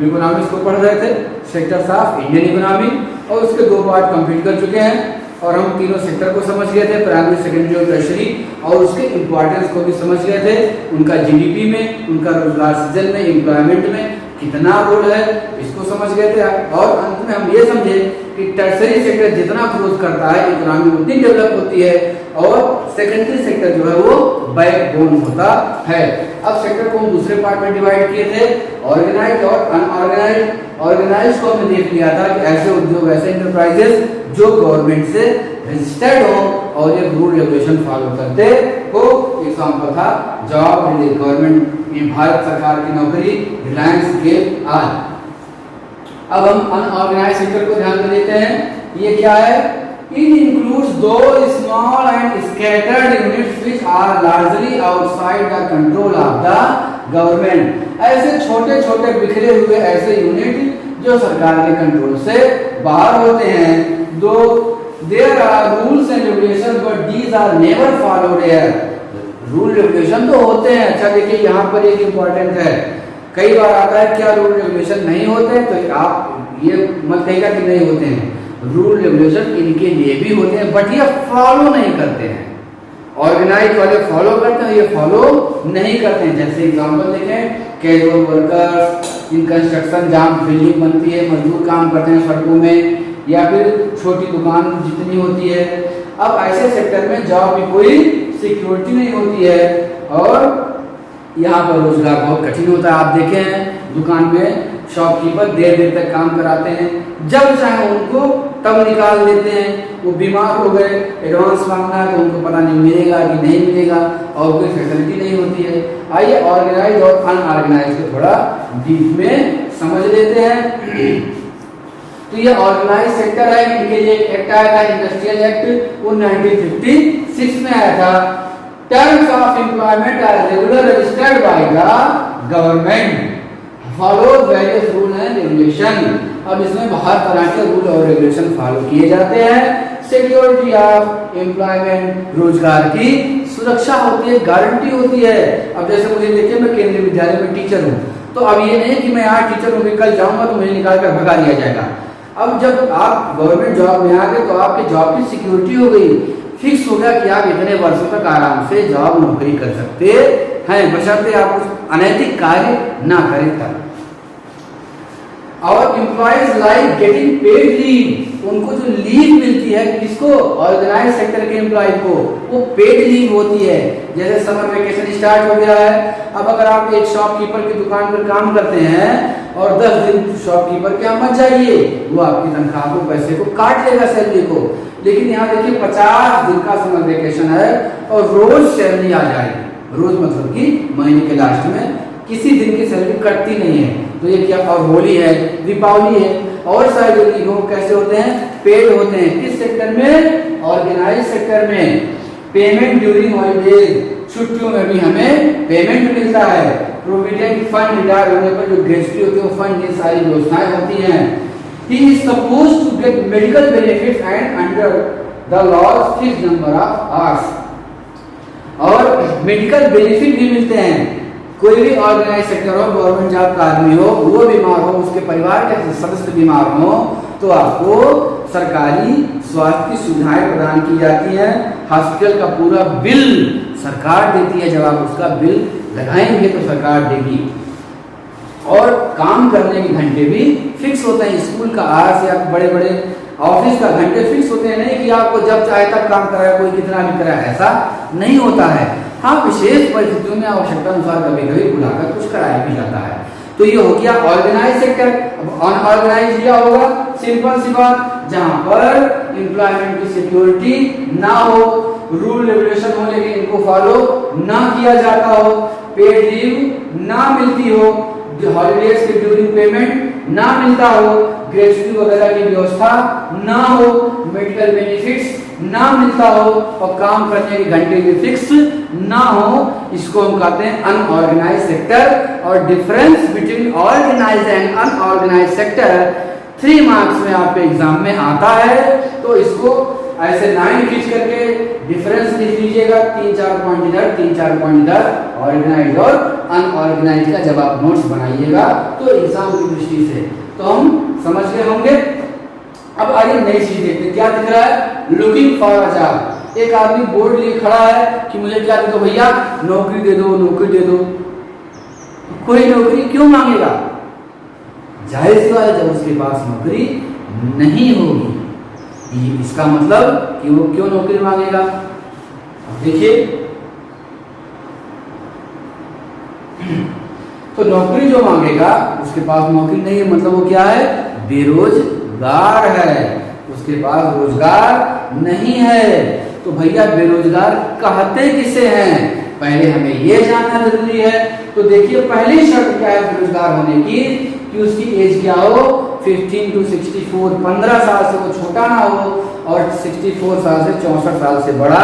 Economics को पढ़ रहे थे, सेक्टर्स ऑफ इंडियन इकोनॉमी, और उसके 2 पार्ट कंप्लीट कर चुके हैं और हम तीनों सेक्टर को समझ गए थे, प्राइमरी, सेकेंडरी और टर्शियरी, और उसके इंपॉर्टेंस को भी समझ गए थे, उनका जीडीपी में, उनका रोजगार सृजन में, एम्प्लॉयमेंट में कितना रोल है इसको समझ गए थे। और अंत में हम ये समझे कि टर्शियरी सेक्टर जितना ग्रोथ करता है इकोनॉमी उतनी डेवलप होती है, और सेकेंडरी सेक्टर जो है वो बैकबोन होता है। अब सेक्टर को हम दूसरे पार्ट में डिवाइड किए थे, ऑर्गेनाइज्ड और अनऑर्गेनाइज्ड। ऑर्गेनाइज्ड को हमने देख लिया था कि ऐसे उद्योग, ऐसे इंटरप्राइजेस जो गवर्नमेंट से रजिस्टर्ड हो और ये रूल रेगुलेशन फॉलो करते हो। एग्जाम्पल था जॉब रिलीज, गवर्नमेंट में भारत सरकार की नौकरी, रिलायंस, गेल आदि। अब हम अनऑर्गेनाइज्ड सेक्टर को ध्यान में देते हैं। ये क्या है? It includes those small and scattered units which are largely outside the control of the government. ऐसे छोटे छोटे बिखरे हुए ऐसे यूनिट जो सरकार के कंट्रोल से बाहर होते हैं। दो there are rules and regulations but these are never followed here. Rule regulation तो होते हैं। अच्छा देखिए यहाँ पर एक इम्पोर्टेंट है, कई बार आता है क्या रूल रेगुलेशन नहीं होते, तो आप ये मत कहिएगा कि नहीं होते हैं। रूल रेगुलेशन इनके लिए भी होते हैं बट ये फॉलो नहीं करते हैं। ऑर्गेनाइज वाले फॉलो करते हैं, ये फॉलो नहीं करते हैं। जैसे एग्जांपल देखें, कैजुअल वर्कर्स इन कंस्ट्रक्शन, जहाँ बिल्डिंग बनती है, मजदूर काम करते हैं सड़कों में, या फिर छोटी दुकान जितनी होती है। अब ऐसे सेक्टर में जॉब की कोई सिक्योरिटी नहीं होती है और यहाँ पर रोजगार बहुत कठिन होता है। आप देखें दुकान में शॉपकीपर देर देर तक काम कराते हैं, जब चाहे उनको तब निकाल देते हैं। वो बीमार हो गए, एडवांस मांगना है तो उनको पता नहीं मिलेगा कि नहीं मिलेगा, और कोई फैसिलिटी नहीं होती है। आइए ऑर्गेनाइज और अनऑर्गेनाइज को थोड़ा डीप में समझ लेते हैं। तो ये ऑर्गेनाइज सेक्टर है, इनके लिए एक एक्ट आया था, इंडस्ट्रियल एक्ट, वो 1956 में आया था। Terms of employment are regular registered by the government, follow various rule and regulation. अब इसमें हर तरह के रूल और रेगुलेशन फॉलो किए जाते हैं। सिक्योरिटी ऑफ एम्प्लॉयमेंट, रोजगार की सुरक्षा होती है, गारंटी होती है। अब जैसे मुझे देखिए, मैं केंद्रीय विद्यालय में टीचर हूँ, तो अब ये नहीं कि मैं यहाँ टीचर हूँ, कल जाऊंगा तो मुझे निकाल कर भगा दिया जाएगा। अब जब आप गवर्नमेंट जॉब में आ गए तो आपकी जॉब की सिक्योरिटी हो गई, फिक्स हो गया कि आप इतने वर्षों तक आराम से जॉब नौकरी कर सकते हैं, बशर्ते आप कुछ अनैतिक कार्य ना करें तब। और employees like getting paid leave, उनको जो लीव मिलती है, किसको? ऑर्गेनाइज सेक्टर के एम्प्लॉय को, वो पेड लीव होती है। जैसे समर वेकेशन स्टार्ट हो गया है, अब अगर आप एक शॉपकीपर की दुकान पर काम करते हैं और 10 दिन शॉपकीपर के यहाँ मत जाइए, वो आपकी तनख्वाह को, पैसे को काट लेगा, सैलरी को। लेकिन यहाँ देखिए 50 दिन का समर वेकेशन है और रोज सैलरी आ जाएगी। रोज मतलब कि महीने के लास्ट में किसी दिन की सैलरी कटती नहीं है। तो ये क्या? और होली है, दीपावली है, और सारे जो लीव कैसे होते हैं? पेड होते हैं। किस सेक्टर में? ऑर्गेनाइज सेक्टर में। पेमेंट ड्यूरिंग हॉलीडेज, छुट्टियों में भी हमें पेमेंट मिलता है। प्रोविडेंट फंड, रिटायर होने पर जो ग्रेच्युटी होती है वो फंड, ये सारी योजनाएं होती हैं। He is supposed to get medical benefits and under the laws fixed number of hours, और मेडिकल बेनिफिट भी मिलते हैं। कोई भी ऑर्गेनाइज सेक्टर हो, गवर्नमेंट जॉब का आदमी हो, वो बीमार हो, उसके परिवार के सदस्य बीमार हो, तो आपको सरकारी स्वास्थ्य की सुविधाएं प्रदान की जाती हैं। हॉस्पिटल का पूरा बिल सरकार देती है, जब आप उसका बिल लगाएंगे तो सरकार देगी। और काम करने के घंटे भी फिक्स होते हैं। स्कूल का आवर्स या बड़े बड़े ऑफिस का घंटे फिक्स होते हैं, नहीं कि आपको जब चाहे तब काम कराए, कोई कितना भी कराए, ऐसा नहीं होता है। हाँ, विशेष परिस्थितियों में आवश्यकता अनुसार कभी कभी बुलाकर कुछ कराया भी जाता है। तो ये हो गया ऑर्गेनाइज सेक्टर। अब अनऑर्गेनाइज क्या होगा? सिंपल सी बात, जहां पर एम्प्लॉयमेंट की सिक्योरिटी ना हो, रूल रेगुलेशन हो लेकिन इनको फॉलो ना किया जाता हो, पेड लीव ना मिलती हो, हॉलीडेज के ड्यूरिंग पेमेंट ना मिलता हो, ग्रेच्युटी वगैरह की व्यवस्था ना हो, मेडिकल बेनिफिट्स ना मिलता हो, और काम करने के घंटे भी फिक्स ना हो, इसको हम कहते हैं अनऑर्गेनाइज सेक्टर। और difference between organised and unorganised sector 3 marks में आपके एग्जाम में आता है, तो इसको ऐसे 9 खींच करके डिफरेंस लिख लीजिएगा, 3-4 पॉइंट इधर, 3-4 पॉइंट इधर, ऑर्गेनाइज और अनऑर्गेनाइज का जब आप नोट्स बनाइएगा तो एग्जाम की दृष्टि से तो हम समझ गए होंगे। अब आगे नई चीज देखते हैं, क्या दिख रहा है, लुकिंग फॉर अ जॉब। एक आदमी बोर्ड लिए खड़ा है कि मुझे क्या दे दो भैया, नौकरी दे दो, नौकरी दे दो। कोई नौकरी क्यों मांगेगा, जाहिर सी बात है जब उसके पास नौकरी नहीं होगी, इसका मतलब कि वो क्यों नौकरी मांगेगा। अब देखिए, तो नौकरी जो मांगेगा उसके पास नौकरी नहीं है, मतलब वो क्या है, बेरोजगार है, उसके पास रोजगार नहीं है। तो भैया बेरोजगार कहते किसे हैं, पहले हमें ये जानना जरूरी है। तो देखिए पहली शर्त क्या है बेरोजगार होने की, कि उसकी एज क्या हो, 15 to 64, 15 साल से वो छोटा ना हो और 64 साल से 64 साल से बड़ा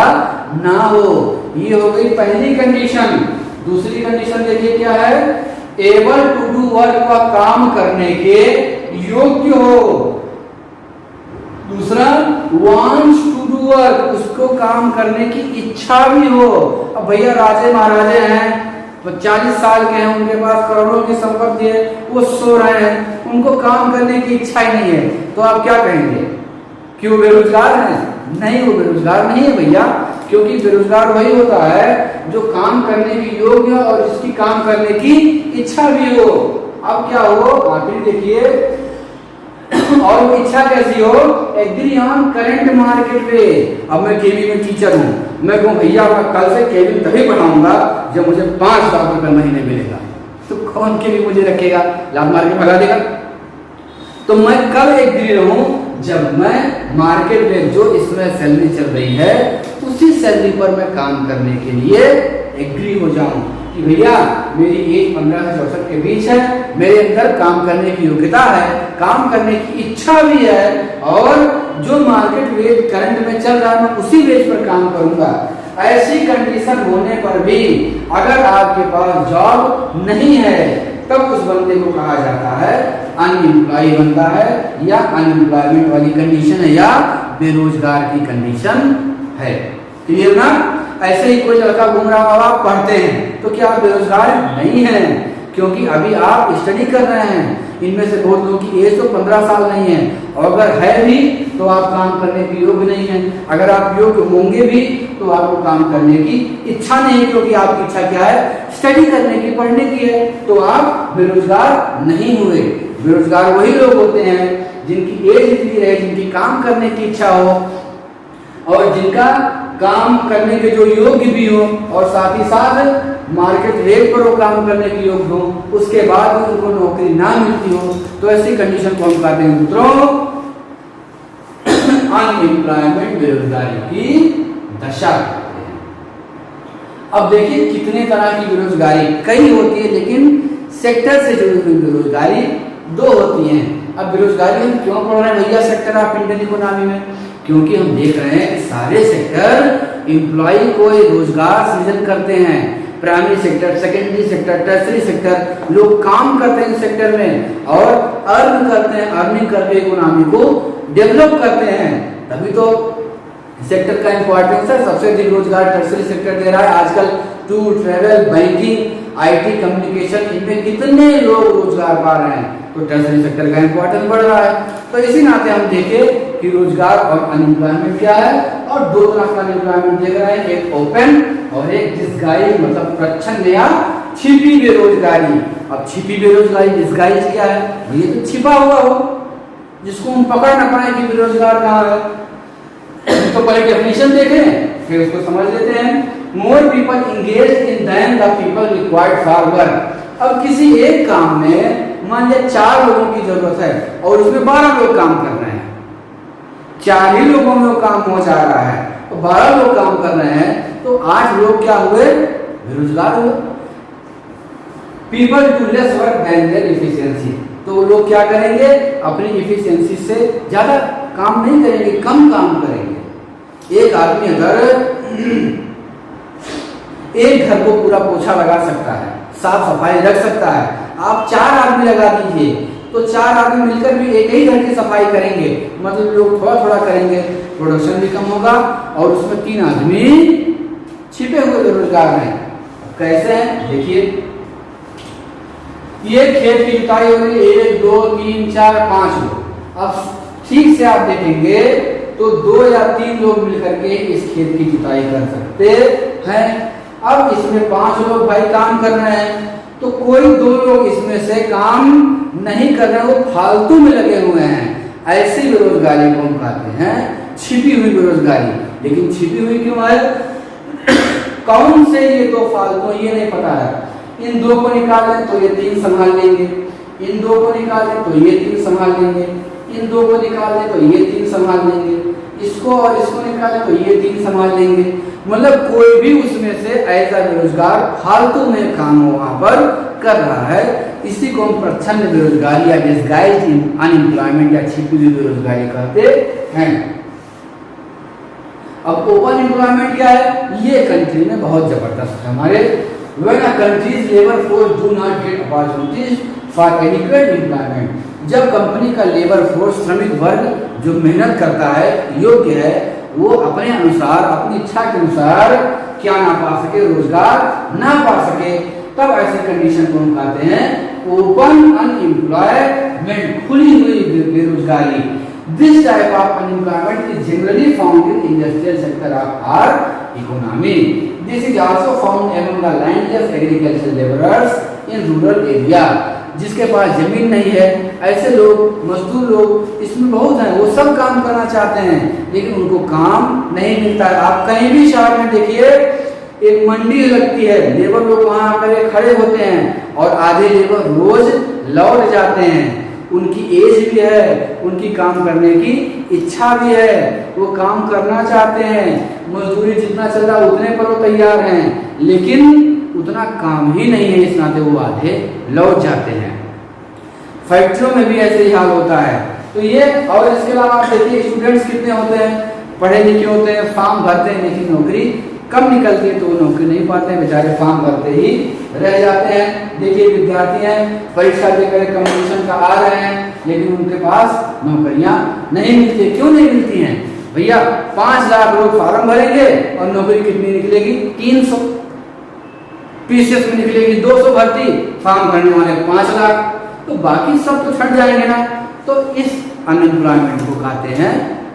ना हो। ये हो गई पहली कंडीशन। दूसरी कंडीशन देखिए क्या है, एबल टू डू वर्क, वह काम करने के योग्य हो। दूसरा, वांट्स टू डू वर्क, उसको काम करने की इच्छा भी हो। अब भैया राजे महाराजे हैं, 40 साल के हैं, उनके पास करोड़ों की संपत्ति है, वो सो रहे हैं, उनको काम करने की इच्छा ही नहीं है, तो आप क्या कहेंगे कि वो बेरोजगार हैं? नहीं, वो बेरोजगार नहीं है भैया, क्योंकि बेरोजगार वही होता है जो काम करने की योग्य और जिसकी काम करने की इच्छा भी हो। अब क्या हो, आखिर देखिए, और वो इच्छा कैसी हो, एग्री ऑन करंट मार्केट पे। अब मैं केवी में टीचर हूँ, मैं कहूँ भैया मैं कल से केवी तभी पढ़ाऊंगा जब मुझे 5 लाख रुपए महीने मिलेगा, तो कौन केवी मुझे रखेगा, लाभ मार के भगा देगा। तो मैं कब एग्री रहूं, जब मैं मार्केट में जो इसमें सैलरी चल रही है उसी सैलरी पर मैं काम करने के लिए एग्री हो जाऊं कि भैया मेरी एज 15 से 64 के बीच है, मेरे अंदर काम करने की योग्यता है, काम करने की इच्छा भी है, और जो मार्केट वेज करंट में चल रहा है मैं उसी वेज पर काम करूंगा। ऐसी कंडीशन होने पर भी अगर आपके पास जॉब नहीं है तब उस बंदे को कहा जाता है अनएम्प्लॉय बंदा है, या अनएम्प्लॉयमेंट वाली कंडीशन है, या बेरोजगार की कंडीशन है। क्लियर ना? ऐसे ही कोई लड़का घूम रहा हो, आप पढ़ते हैं तो क्या आप बेरोजगार नहीं हैं, क्योंकि अभी आप स्टडी कर रहे हैं। इनमें से बहुत लोगों की एज तो 15 साल नहीं है, और अगर है भी तो आप काम करने के योग्य नहीं है। अगर आप योग्य होंगे भी तो आपको काम करने की इच्छा नहीं है, क्योंकि आपकी इच्छा क्या है, स्टडी करने की, पढ़ने की है, तो आप बेरोजगार नहीं हुए। बेरोजगार वही लोग होते हैं जिनकी एज इतनी रहे, जिनकी काम करने की इच्छा हो और जिनका काम करने के जो योग्य भी हो, और साथ ही साथ मार्केट रेट पर वो काम करने के योग्य हो, उसके बाद भी उनको नौकरी ना मिलती हो, तो ऐसी कंडीशन को हम कहते हैं मित्रों अनएम्प्लॉयमेंट, बेरोजगारी की दशा। अब देखिए कितने तरह की बेरोजगारी, कई होती है, लेकिन सेक्टर से जुड़ी हुई बेरोजगारी 2 होती हैं। अब बेरोजगारी हम क्यों पढ़ रहे हैं भैया सेक्टर ऑफ इंडियन इकोनॉमी में, क्योंकि हम देख रहे हैं कि सारे सेक्टर एम्प्लॉय को रोजगार सृजन करते हैं। Primary sector, secondary sector, tertiary sector, लोग काम करते हैं इस सेक्टर में और अर्न करते हैं, अर्निंग करके इकोनॉमी को डेवलप करते हैं। तभी तो सेक्टर का इंपॉर्टेंस है। सबसे अधिक रोजगार टर्सरी सेक्टर दे रहा है आजकल। Tour, travel, banking, IT, communication, इनमें कितने लोग रोजगार पा रहे हैं, तो टर्सरी सेक्टर का इंपॉर्टेंस बढ़ रहा है। तो इसी नाते हम देखें कि रोजगार और अनएम्प्लॉयमेंट क्या है, और 2 तरह का अनएम्प्लॉयमेंट देख रहे हैं, एक ओपन और एक डिस्गाइज, मतलब प्रच्छन्न या छिपी बेरोजगारी। अब छिपी बेरोजगारी, डिस्गाइज क्या है, ये तो छिपा हुआ हो, जिसको हम पकड़ ना पाए कि बेरोजगार कहाँ है। तो पहले डेफिनेशन देखें फिर उसको समझ लेते हैं। More people engage in than the people required for work. अब किसी एक काम में मान लिया 4 लोगों की जरूरत है और उसमें 12 लोग काम कर रहे हैं, 4 ही लोगों में वो काम हो जा रहा है, तो 12 लोग काम कर रहे हैं, तो 8 लोग क्या हुए, बेरोजगार हुए। People do less work than their efficiency, तो लोग क्या करेंगे, अपनी एफिशिएंसी से ज्यादा काम नहीं करेंगे, कम काम करेंगे। एक आदमी अगर एक घर को पूरा पोछा लगा सकता है, साफ सफाई रख सकता है, आप 4 आदमी लगा दीजिए तो 4 आदमी मिलकर भी एक ही घर की सफाई करेंगे, मतलब लोग थोड़ा थोड़ा करेंगे, प्रोडक्शन भी कम होगा और उसमें 3 आदमी छिपे हुए बेरोजगार हैं। कैसे हैं देखिए, ये खेत की जुताई हो रही है 1 2 3 4 5 लोग। अब ठीक से आप देखेंगे तो 2 या 3 लोग मिलकर के इस खेत की जुताई कर सकते हैं। अब इसमें 5 लोग भाई काम कर रहे हैं, तो कोई 2 लोग इसमें से काम नहीं कर रहे, वो फालतू में लगे हुए हैं। ऐसी बेरोजगारी को हम कहते हैं छिपी हुई बेरोजगारी। लेकिन छिपी हुई क्यों है? कौन से ये 2 फालतू, ये नहीं पता है। इन 2 को निकालें तो ये 3 संभाल लेंगे, इन 2 को निकालें तो ये 3 संभाल लेंगे, इन 2 को निकालें तो ये 3 संभाल लेंगे, इसको और इसको निकालें तो ये 3 संभाल लेंगे। मतलब कोई भी उसमें से ऐसा बेरोजगार फालतू में काम वहां पर कर रहा है। इसी को हम प्रच्छन्न बेरोजगारी या डिस्गाइज्ड अनएम्प्लॉयमेंट या छिपी हुई बेरोजगारी कहते हैं। अब ओपन एम्प्लॉयमेंट क्या है? ये कंट्री में बहुत जबरदस्त है हमारे। When a country's labor force do not get opportunities for adequate employment, जब कंपनी का लेबर फोर्स, श्रमिक वर्ग जो मेहनत करता है, योग्य है, वो अपने अनुसार, अपनी इच्छा के अनुसार क्या ना पा सके, रोजगार ना पा सके, तब ऐसी कंडीशन को हम कहते हैं ओपन अनएम्प्लॉयमेंट, खुली हुई बेरोजगारी। This type of unemployment is generally found in industrial sector of our economy. This is also found among the landless agricultural laborers in rural area. जिसके पास जमीन नहीं है, ऐसे लोग, मजदूर लोग इसमें बहुत हैं। वो सब काम करना चाहते हैं लेकिन उनको काम नहीं मिलता है। आप कहीं भी शहर में देखिए, एक मंडी लगती है, लेबर लोग वहां आकर खड़े होते हैं और आधे लेबर रोज लौट जाते हैं। उनकी एज भी है, उनकी काम करने की इच्छा भी है, वो काम करना चाहते हैं, मजदूरी जितना चल रहा उतने पर वो तैयार हैं, लेकिन उतना काम ही नहीं है, इस नाते वो आधे लौट जाते हैं। फैक्ट्रियों में भी ऐसे ही हाल होता है। तो ये, और इसके अलावा आप देखिए स्टूडेंट्स कितने होते हैं, पढ़े लिखे होते हैं, फॉर्म भरते हैं, लेकिन नौकरी कम निकलती है तो वो नौकरी नहीं पाते हैं, बेचारे फॉर्म भरते ही रह जाते हैं। देखिए विद्यार्थी हैं, परीक्षा देकर कंपटीशन का आ रहे हैं, लेकिन उनके पास नौकरियां नहीं मिलती। क्यों नहीं मिलती हैं भैया? 5 लाख लोग फॉर्म भरेंगे और नौकरी कितनी निकलेगी? 300। पीसीएस में निकलेगी 200 भर्ती, फॉर्म भरने वाले 5 लाख, तो बाकी सब तो छट जाएंगे ना। तो इस अनएम्प्लॉयमेंट को कहते हैं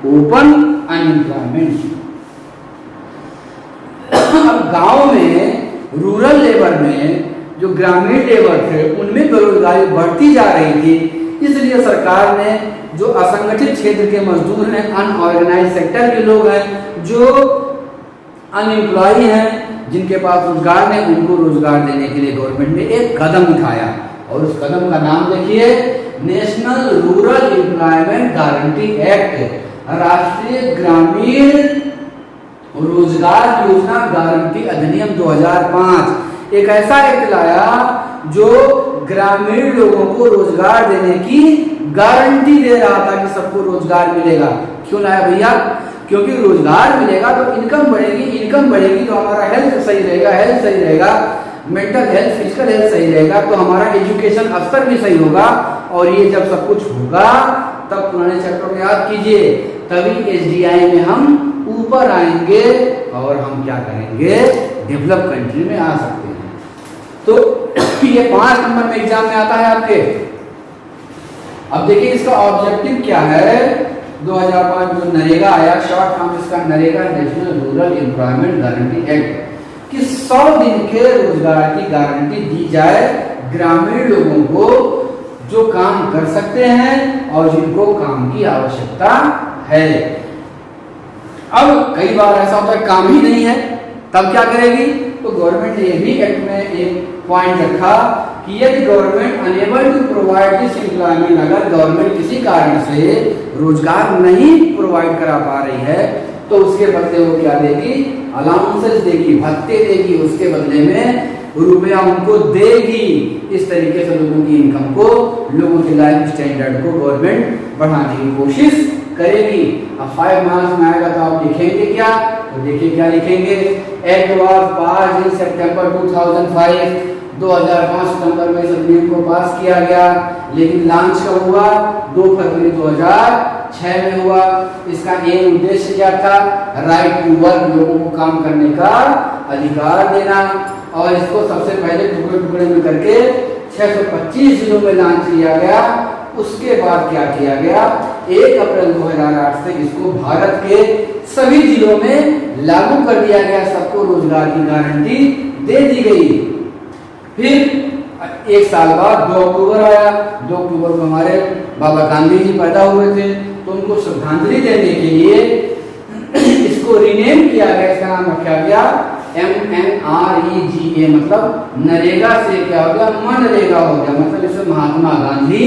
ओपन अनएम्प्लॉयमेंट। अब गांव में, रूरल लेबर में, जो ग्रामीण लेबर थे, उनमें बेरोजगारी बढ़ती जा रही थी। इसलिए सरकार ने जो असंगठित क्षेत्र के मजदूर हैं, अनऑर्गेनाइज सेक्टर के लोग हैं, जो अनएम्प्लॉय हैं, जिनके पास रोजगार नहीं, उनको रोजगार देने के लिए गवर्नमेंट ने एक कदम उठाया और उस कदम का नाम देखिए, national rural employment guarantee act, राष्ट्रीय ग्रामीण रोजगार योजना गारंटी अधिनियम 2005। एक ऐसा एक्ट लाया जो ग्रामीण लोगों को रोजगार देने की गारंटी दे रहा था कि सबको रोजगार मिलेगा। क्यों लाया भैया? क्योंकि रोजगार मिलेगा तो इनकम बढ़ेगी, इनकम बढ़ेगी तो हमारा हेल्थ सही रहेगा, हेल्थ सही रहेगा, मेंटल हेल्थ, फिजिकल हेल्थ सही रहेगा, तो हमारा एजुकेशन स्तर भी सही होगा। और ये जब सब कुछ होगा तब पुराने चैप्टर को याद कीजिए, तभी एसडीआई में हम ऊपर आएंगे और हम क्या करेंगे, डेवलप कंट्री में आ सकते हैं। तो ये 5 नंबर में एग्जाम में आता है आपके। अब देखिए इसका ऑब्जेक्टिव क्या है। 2005 जो नरेगा आया, शॉर्ट फॉर्म इसका NREGA, national rural employment guarantee act, कि 100 दिन के रोजगार की गारंटी दी जाए ग्रामीण लोगों को जो काम कर सकते हैं और जिनको काम की आवश्यकता है। अब कई बार ऐसा होता है काम ही नहीं है, तब क्या करेगी? तो गवर्नमेंट ने ये भी एक्ट में एक पॉइंट रखा कि यदि government unable to provide this employment, अगर गवर्नमेंट किसी कारण से रोजगार नहीं प्रोवाइड करा पा रही है तो उसके बदले वो क्या देगी? अलाउंसेस देगी, भत्ते देगी, उसके बदले में रुपया उनको देगी। इस तरीके से लोगों की इनकम को, लोगों के लाइफ स्टैंडर्ड को गवर्नमेंट बढ़ाने की कोशिश करेगी। अब 5 मार्क्स में आएगा तो आप लिखेंगे क्या? तो देखिए क्या लिखेंगे। एक्ट वाज पास्ड इन सितंबर 2005 2005 सितंबर में इस अधिनियम को पास किया गया, लेकिन लॉन्च कब हुआ? 2 फरवरी 2006 में हुआ। इसका एम उद्देश्य क्या था? राइट टू वर्क, लोगों को काम करने का अधिकार देना। और इसको सबसे पहले टुकड़े टुकड़े में करके 625 जिलों में लॉन्च किया गया। उसके बाद क्या किया गया? 1 अप्रैल 2008 से इसको भारत के सभी जिलों में लागू कर दिया गया, सबको रोजगार की गारंटी दे दी गई। फिर 1 साल बाद 2 अक्टूबर आया। 2 अक्टूबर को हमारे बाबा गांधी जी पैदा हुए थे, तो उनको श्रद्धांजलि देने के लिए इसको रीनेम किया गया। इसका नाम रखा गया MNREGA, मतलब नरेगा से क्या हो गया? मनरेगा हो गया, मतलब इसे महात्मा गांधी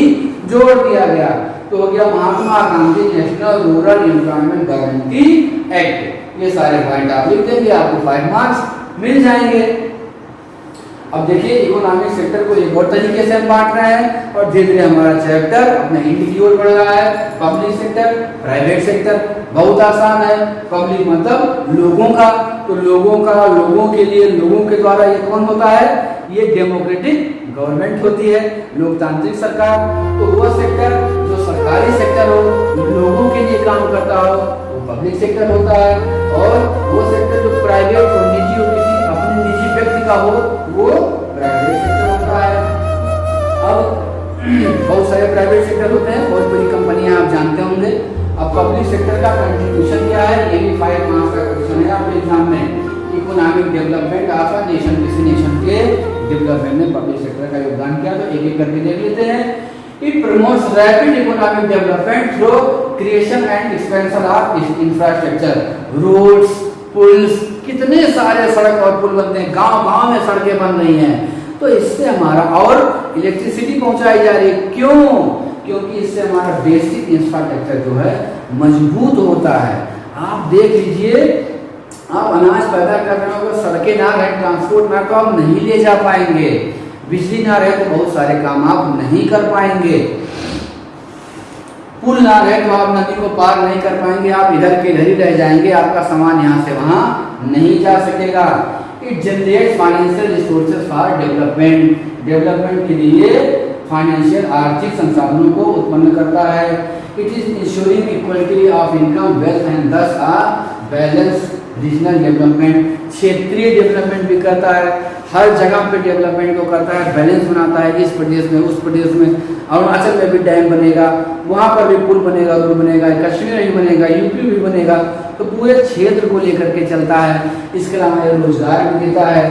जोड़ दिया गया, तो हो गया Mahatma Gandhi national rural employment guarantee act. ये सारे पॉइंट आप लिख देंगे, आपको 5 मार्क्स मिल जाएंगे। अब देखिए इकोनॉमिक सेक्टर को एक और तरीके से हम बांट रहे हैं, और धीरे धीरे हमारा चैप्टर अपने एंड की ओर बढ़ रहा है। पब्लिक सेक्टर, प्राइवेट सेक्टर बहुत आसान है। पब्लिक मतलब लोगों का, तो लोगों का, लोगों के लिए, लोगों के द्वारा ये कौन होता है? ये डेमोक्रेटिक गवर्नमेंट होती है, लोकतांत्रिक सरकार। तो वो सेक्टर जो सरकारी सेक्टर हो, लोगों के लिए काम करता हो, वो पब्लिक सेक्टर होता है। और वो सेक्टर जो प्राइवेट और निजी हो, किसी अपने निजी व्यक्ति का हो, वो प्राइवेट सेक्टर होता है। अब बहुत सारे प्राइवेट सेक्टर होते हैं, बहुत बड़ी कंपनियां आप जानते होंगे। अब पब्लिक सेक्टर का कंट्रीब्यूशन क्या है? ये भी 5 मार्क्स का क्वेश्चन है आपके एग्जाम में। Economic development of a nation, किसी नेशन के डेवलपमेंट में पब्लिक सेक्टर का योगदान क्या? तो एक एक करके देख लेते हैं। It promotes rapid economic development through creation and expansion of infrastructure, roads, पुल्स, कितने सारे सड़क और पुल बनते हैं, गांव-गांव में सड़कें बन रही हैं। तो इससे हमारा, और इलेक्ट्रिसिटी पहुंचाई जा रही है, क्यों? क्योंकि इससे हमारा बेसिक इंफ्रास्ट्रक्चर जो है मजबूत होता है। आप देख लीजिए, आप अनाज पैदा कर रहे हो, अगर सड़कें ना रहे, ट्रांसपोर्ट ना, तो आप नहीं ले जा पाएंगे। बिजली ना रहे तो बहुत सारे काम आप नहीं कर पाएंगे। पुल ना रहे तो आप नदी को पार नहीं कर पाएंगे, आप इधर के इधर ही रह जाएंगे, आपका सामान यहाँ से वहाँ नहीं जा सकेगा। It generates financial resources for development, development के लिए फाइनेंशियल आर्थिक संसाधनों को उत्पन्न करता है। It is ensuring equality of income, wealth and दस आ बैलेंस रीजनल डेवलपमेंट, क्षेत्रीय डेवलपमेंट भी करता है, हर जगह पे डेवलपमेंट को करता है, बैलेंस बनाता है, इस प्रदेश में, उस प्रदेश में, अरुणाचल में भी डैम बनेगा, वहाँ पर भी पुल बनेगा, रोड बनेगा, कश्मीर में भी बनेगा, यूपी भी बनेगा, तो पूरे क्षेत्र को लेकर के चलता है। इसके अलावा ये रोजगार भी देता है।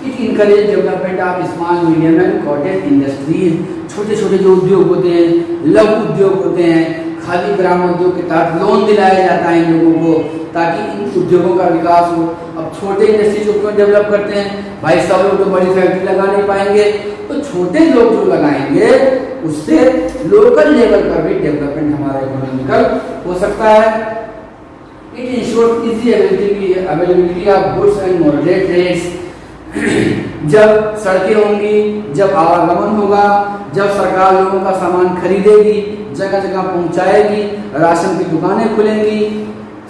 It encourage development of small medium and cottage industries, छोटे छोटे जो उद्योग होते हैं, लघु उद्योग होते हैं, खादी ग्राम उद्योग के तहत लोन दिलाया जाता है इन लोगों को, ताकि इन उद्योगों का विकास हो। अब छोटे इंडस्ट्रीज को क्यों डेवलप करते हैं भाई? सब लोग तो बड़ी फैक्ट्री लगा नहीं पाएंगे, तो छोटे लोग जो लगाएंगे उससे लोकल लेवल पर भी डेवलपमेंट हमारा इकोनॉमिकल हो सकता है। It ensures easy availability of goods and moderate rates, जब सड़कें होंगी, जब आवागमन होगा, जब सरकार लोगों का सामान खरीदेगी, जगह जगह पहुंचाएगी, राशन की दुकानें खुलेंगी,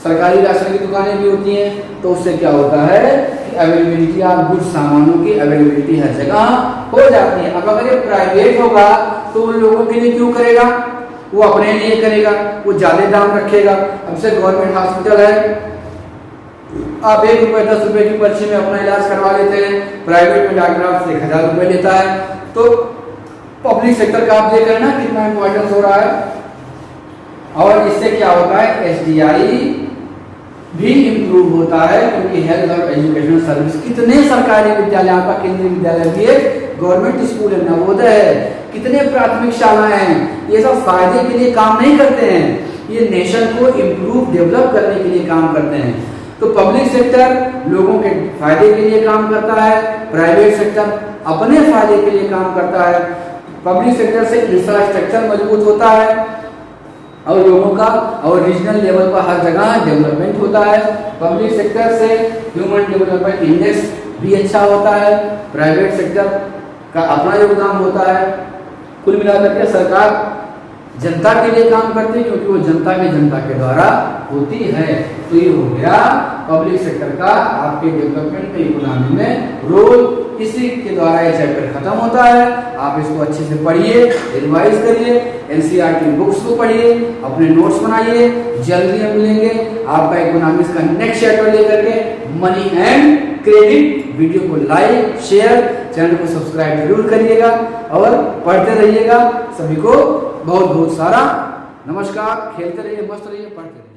सरकारी राशन की दुकानें भी होती हैं, तो उससे क्या होता है कि अवेलेबिलिटी ऑफ गुड्स, सामानों की अवेलेबिलिटी हर जगह हो जाती है। अब अगर ये प्राइवेट होगा तो उन लोगों के लिए क्यों करेगा? वो अपने लिए करेगा, वो ज्यादा दाम रखेगा। अब से गवर्नमेंट हॉस्पिटल है, आप 1 रुपए 10 रुपए की पर्ची में अपना इलाज करवा लेते हैं, प्राइवेट में डॉक्टर आपसे 1000 रुपए लेता है। तो पब्लिक सेक्टर का आप देख रहे हैं ना कितना इंपॉर्टेंस हो रहा है। और इससे क्या होता है? SDI भी इम्प्रूव होता है, क्योंकि हेल्थ और एजुकेशनल सर्विस, कितने सरकारी विद्यालय, आपका केंद्रीय विद्यालय भी एक गवर्नमेंट स्कूल है, नवोदय है, कितने प्राथमिक शालाएं हैं, ये सब फायदे के लिए काम नहीं करते हैं, ये नेशन को इम्प्रूव डेवलप करने के लिए काम करते हैं। तो पब्लिक सेक्टर लोगों के फायदे के लिए काम करता है, प्राइवेट सेक्टर अपने फायदे के लिए काम करता है। पब्लिक सेक्टर से इंफ्रास्ट्रक्चर मजबूत होता है और लोगों का और रीजनल लेवल पर हर जगह डेवलपमेंट होता है। पब्लिक सेक्टर से ह्यूमन डेवलपमेंट इंडेक्स भी अच्छा होता है, प्राइवेट सेक्टर का अपना योगदान होता है। कुल मिलाकर के सरकार जनता के लिए काम करती है, क्योंकि वो जनता के द्वारा होती है। तो ये हो गया पब्लिक सेक्टर का आपके डेवलपमेंट में, इकोनॉमी में रोल। इसी के द्वारा ये चैप्टर खत्म होता है। आप इसको अच्छे से पढ़िए, रिवाइज करिए, एनसीईआरटी बुक्स को पढ़िए, अपने नोट्स बनाइए। जल्दी हम मिलेंगे आपका इकोनॉमिक्स का नेक्स्ट चैप्टर लेकर के, मनी एंड क्रेडिट। वीडियो को लाइक, शेयर, चैनल को सब्सक्राइब जरूर करिएगा और पढ़ते रहिएगा। सभी को बहुत बहुत सारा नमस्कार। खेलते रहिए, मस्त रहिए, पढ़ते रहिए।